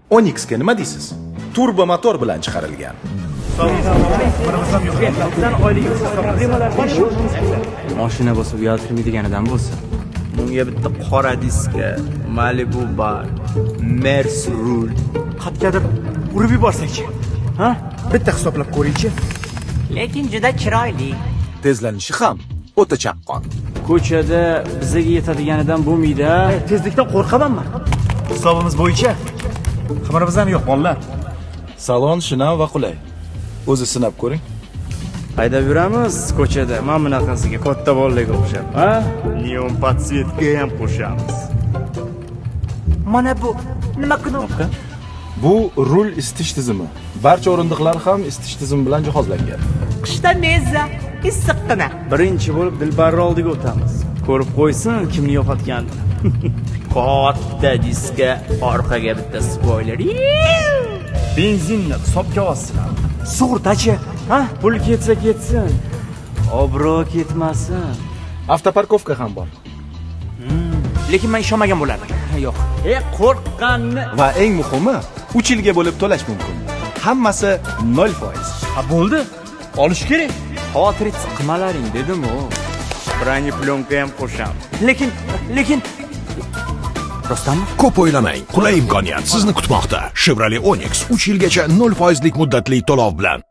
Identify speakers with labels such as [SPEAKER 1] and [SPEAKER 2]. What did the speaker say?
[SPEAKER 1] Onyxga nima deysiz? Turbo motor bilan chiqarilgan.
[SPEAKER 2] Mashina bo'lsa, uyaltirmaydiganidan bo'lsa.
[SPEAKER 3] Bunga bitta qora diska, Malibu bar, Mers rul.
[SPEAKER 4] Qapkadir urib yuborsak-chi? Ha? Bitta hisoblab ko'ring-chi.
[SPEAKER 5] Lekin juda chiroyli.
[SPEAKER 1] Tezlanishi ham o'ta chaqqon.
[SPEAKER 2] Ko'chada bizaga yetadiganidan bo'lmaydi.
[SPEAKER 4] Tezlikdan qo'rqamanmi? Hisobimiz bo'yicha xabarimiz ham yo'q, bolalar.
[SPEAKER 1] Salon shinam va qulay. O'zi sinab ko'ring.
[SPEAKER 2] Haydab yuramiz ko'chada. Men bunaqasiga katta bolalarga o'xshab, ha?
[SPEAKER 3] Neon podsvetka ham qo'shamiz.
[SPEAKER 5] Mana bu nima knopka?
[SPEAKER 1] Bu rul isitish tizimi. Barcha o'rindiqlar ham isitish tizimi bilan jihozlangan.
[SPEAKER 5] Qishda meza, issiqqina.
[SPEAKER 2] Birinchi bo'lib Dilbarra oldiga o'tamiz. Ko'rib qo'ysin kimni yo'qotganini.
[SPEAKER 3] Katta diska, orqaga bitta spoiler.
[SPEAKER 4] Benzinni hisobga olsinlar. Sug'urtachi,
[SPEAKER 2] Ha, pul ketsa ketsin. Obro' ketmasin.
[SPEAKER 1] Avtoparkovka ham bor.
[SPEAKER 5] Lekin men ishonmagan bo'lardim.
[SPEAKER 2] Yo'q. Qo'rqqanni.
[SPEAKER 1] Va eng muhimi, 3 yilga bo'lib to'lash mumkin. Hammasi 0%.
[SPEAKER 4] ha bo'ldi. Olish kerak.
[SPEAKER 2] Xavotiringiz qilmalaring dedim-ku.
[SPEAKER 3] Brani plyonka ham qo'shamiz.
[SPEAKER 5] Lekin Rostami?
[SPEAKER 6] Ko'p o'ylamang, qulay imkoniyat sizni kutmoqda. Chevrolet Onix 3 yilgacha 0% muddatli to'lov bilan